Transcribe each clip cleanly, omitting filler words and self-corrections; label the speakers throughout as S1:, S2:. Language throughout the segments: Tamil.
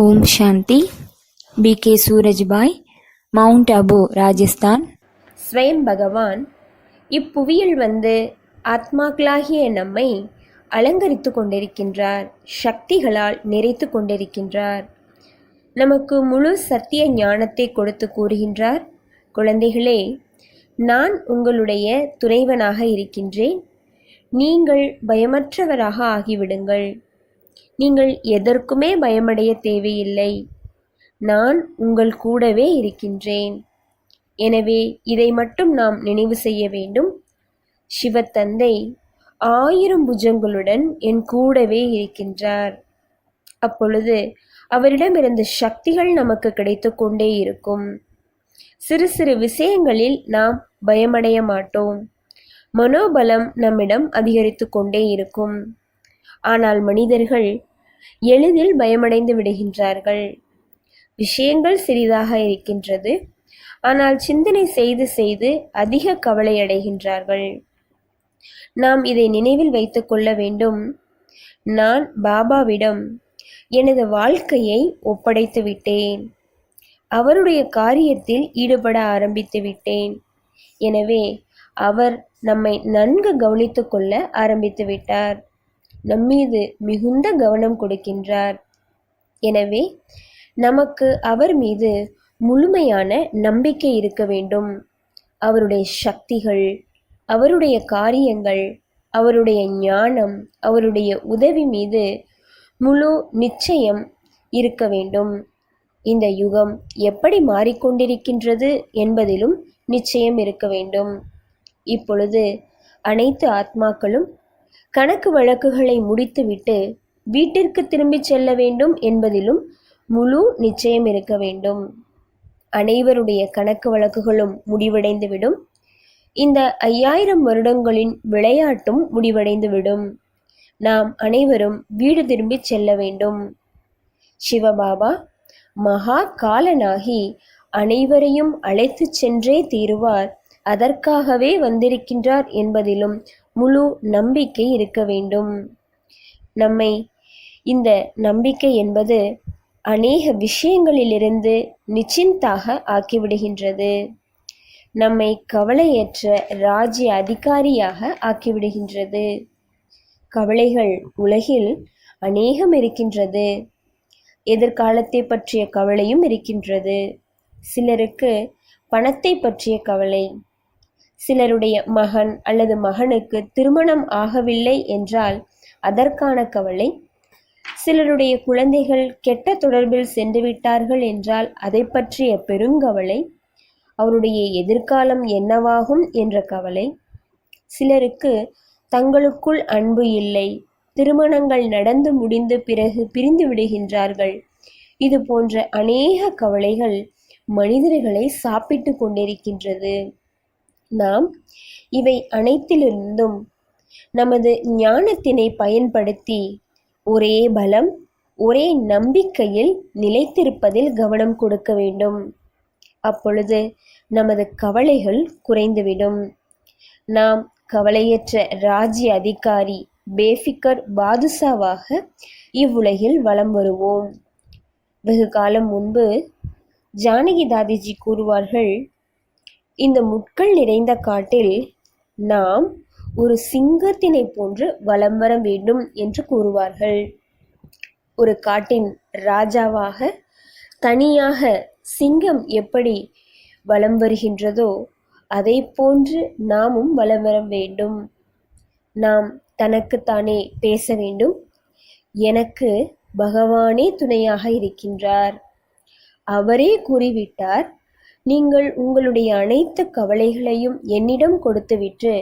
S1: ஓம் சாந்தி. பி.கே. சூரஜ்பாய், மவுண்ட் அபு, ராஜஸ்தான்.
S2: ஸ்வயம் பகவான் இப்புவியில் வந்து ஆத்மாக்களாகிய நம்மை அலங்கரித்து கொண்டிருக்கின்றார், சக்திகளால் நிறைத்து கொண்டிருக்கின்றார். நமக்கு முழு சத்திய ஞானத்தை கொடுத்து கூறுகின்றார், குழந்தைகளே, நான் உங்களுடைய துணைவனாக இருக்கின்றேன். நீங்கள் பயமற்றவராக ஆகிவிடுங்கள். நீங்கள் எதற்குமே பயமடைய தேவையில்லை. நான் உங்கள் கூடவே இருக்கின்றேன். எனவே இதை மட்டும் நாம் நினைவு செய்ய வேண்டும். சிவத்தந்தை 1000 புஜங்களுடன் என் கூடவே இருக்கின்றார். அப்பொழுது அவரிடமிருந்து சக்திகள் நமக்கு கிடைத்து கொண்டே இருக்கும். சிறு சிறு விஷயங்களில் நாம் பயமடைய மாட்டோம். மனோபலம் நம்மிடம் அதிகரித்து கொண்டே இருக்கும். ஆனால் மனிதர்கள் எளிதில் பயமடைந்து விடுகின்றார்கள். விஷயங்கள் சிறிதாக இருக்கின்றது, ஆனால் சிந்தனை செய்து செய்து அதிக கவலை அடைகின்றார்கள். நாம் இதை நினைவில் வைத்துக் கொள்ள வேண்டும். நான் பாபாவிடம் எனது வாழ்க்கையை ஒப்படைத்து விட்டேன். அவருடைய காரியத்தில் ஈடுபட ஆரம்பித்து விட்டேன். எனவே அவர் நம்மை நன்கு கவனித்துக் கொள்ள ஆரம்பித்து விட்டார். நம்மீது மிகுந்த கவனம் கொடுக்கின்றார். எனவே நமக்கு அவர் மீது முழுமையான நம்பிக்கை இருக்க வேண்டும். அவருடைய சக்திகள், அவருடைய காரியங்கள், அவருடைய ஞானம், அவருடைய உதவி மீது முழு நிச்சயம் இருக்க வேண்டும். இந்த யுகம் எப்படி மாறிக்கொண்டிருக்கின்றது என்பதிலும் நிச்சயம் இருக்க வேண்டும். இப்பொழுது அனைத்து ஆத்மாக்களும் கணக்கு வழக்குகளை முடித்துவிட்டு வீட்டிற்கு திரும்பிச் செல்ல வேண்டும் என்பதிலும் முழு நிச்சயம் இருக்க வேண்டும். அனைவருடைய கணக்கு வழக்குகளும் முடிவடைந்துவிடும். இந்த 5000 வருடங்களின் விளையாட்டும் முடிவடைந்துவிடும். நாம் அனைவரும் வீடு திரும்பிச் செல்ல வேண்டும். சிவபாபா மகா காலனாகி அனைவரையும் அழைத்து சென்றே தீருவார். அதற்காகவே வந்திருக்கின்றார் என்பதிலும் முழு நம்பிக்கை இருக்க வேண்டும். நம்மை இந்த நம்பிக்கை என்பது அநேக விஷயங்களிலிருந்து நிச்சிந்தாக ஆக்கிவிடுகின்றது. நம்மை கவலையற்ற ராஜ்ய அதிகாரியாக ஆக்கிவிடுகின்றது. கவலைகள் உலகில் அநேகம் இருக்கின்றது. எதிர்காலத்தை பற்றிய கவலையும் இருக்கின்றது. சிலருக்கு பணத்தை பற்றிய கவலை, சிலருடைய மகன் அல்லது மகனுக்கு திருமணம் ஆகவில்லை என்றால் அதற்கான கவலை, சிலருடைய குழந்தைகள் கெட்ட தொடர்பில் சென்று விட்டார்கள் என்றால் அதை பற்றிய பெருங்கவலை, அவருடைய எதிர்காலம் என்னவாகும் என்ற கவலை, சிலருக்கு தங்களுக்குள் அன்பு இல்லை, திருமணங்கள் நடந்து முடிந்து பிறகு பிரிந்து விடுகின்றார்கள். இது போன்ற அநேக கவலைகள் மனிதர்களை சாப்பிட்டு கொண்டிருக்கின்றது. நாம் இவை அனைத்திலிருந்தும் நமது ஞானத்தினை பயன்படுத்தி ஒரே பலம், ஒரே நம்பிக்கையில் நிலைத்திருப்பதில் கவனம் கொடுக்க வேண்டும். அப்பொழுது நமது கவலைகள் குறைந்துவிடும். நாம் கவலையற்ற ராஜ்ய அதிகாரி, பேஃபிகர் பாதுஷாவாக இவ்வுலகில் வலம் வருவோம். வெகு காலம் முன்பு ஜானகி தாதிஜி கூறுவார்கள், இந்த முட்கள் நிறைந்த காட்டில் நாம் ஒரு சிங்கத்தினை போன்று வலம் வர வேண்டும் என்று கூறுவார்கள். ஒரு காட்டின் ராஜாவாக தனியாக சிங்கம் எப்படி வலம் வருகின்றதோ அதை போன்று நாமும் வலம் வர வேண்டும். நாம் தனக்குத்தானே பேச வேண்டும், எனக்கு பகவானே துணையாக இருக்கின்றார். அவரே கூறிவிட்டார், நீங்கள் உங்களுடைய அனைத்து கவலைகளையும் என்னிடம் கொடுத்துவிட்டு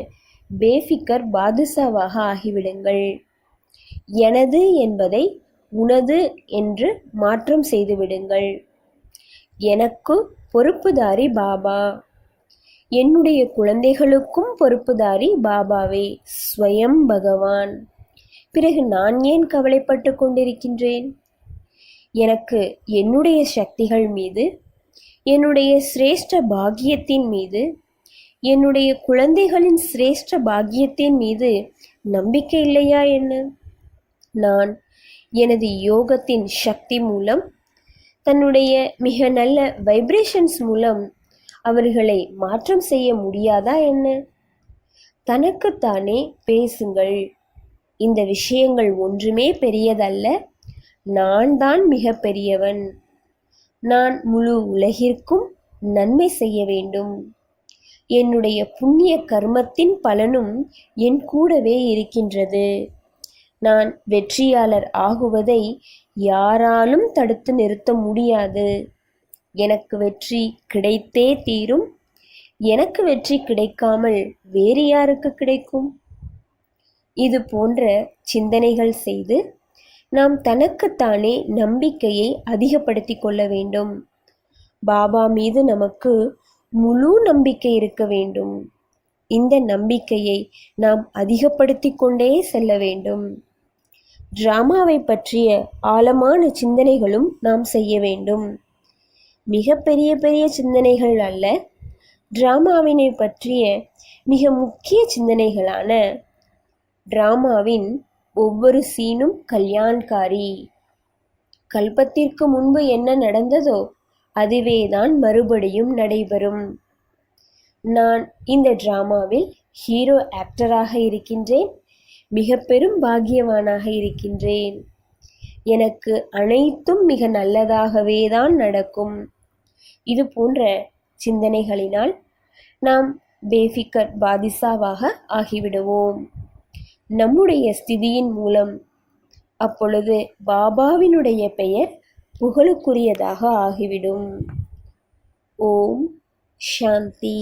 S2: பேஃபிகர் பாதுஷாவாக ஆகிவிடுங்கள். எனது என்பதை உனது என்று மாற்றம் செய்துவிடுங்கள். எனக்கு பொறுப்புதாரி பாபா, என்னுடைய குழந்தைகளுக்கும் பொறுப்புதாரி பாபாவே, ஸ்வயம் பகவான். பிறகு நான் ஏன் கவலைப்பட்டு கொண்டிருக்கின்றேன்? எனக்கு என்னுடைய சக்திகள் மீது, என்னுடைய சிரேஷ்ட பாக்கியத்தின் மீது, என்னுடைய குழந்தைகளின் சிரேஷ்ட பாக்கியத்தின் மீது நம்பிக்கை இல்லையா என்ன? நான் எனது யோகத்தின் சக்தி மூலம் தன்னுடைய மிக நல்ல வைப்ரேஷன்ஸ் மூலம் அவர்களை மாற்றம் செய்ய முடியாதா என்ன? தனக்குத்தானே பேசுங்கள். இந்த விஷயங்கள் ஒன்றுமே பெரியதல்ல. நான் தான் மிக பெரியவன். நான் முழு உலகிற்கும் நன்மை செய்ய வேண்டும். என்னுடைய புண்ணிய கர்மத்தின் பலனும் என் கூடவே இருக்கின்றது. நான் வெற்றியாளர் ஆகுவதை யாராலும் தடுத்து நிறுத்த முடியாது. எனக்கு வெற்றி கிடைத்தே தீரும். எனக்கு வெற்றி கிடைக்காமல் வேறு யாருக்கு கிடைக்கும்? இது போன்ற சிந்தனைகள் செய்து நாம் தனக்குத்தானே நம்பிக்கையை அதிகப்படுத்தி கொள்ள வேண்டும். பாபா மீது நமக்கு முழு நம்பிக்கை இருக்க வேண்டும். இந்த நம்பிக்கையை நாம் அதிகப்படுத்தி கொண்டே செல்ல வேண்டும். டிராமாவை பற்றிய ஆழமான சிந்தனைகளும் நாம் செய்ய வேண்டும். மிக பெரிய பெரிய சிந்தனைகள் அல்ல, டிராமாவினை பற்றிய மிக முக்கிய சிந்தனைகளான டிராமாவின் ஒவ்வொரு சீனும் கல்யாண்காரி. கல்பத்திற்கு முன்பு என்ன நடந்ததோ அதுவேதான் மறுபடியும் நடைபெறும். நான் இந்த டிராமாவில் ஹீரோ ஆக்டராக இருக்கின்றேன். மிக பெரும் பாக்கியவானாக இருக்கின்றேன். எனக்கு அனைத்தும் மிக நல்லதாகவே தான் நடக்கும். இது போன்ற சிந்தனைகளினால் நாம் பேஃபிகர் பாதிசாவாக ஆகிவிடுவோம். நம்முடைய ஸ்திதியின் மூலம் அப்பொழுது பாபாவினுடைய பெயர் புகழுக்குரியதாக ஆகிவிடும். ஓம் சாந்தி.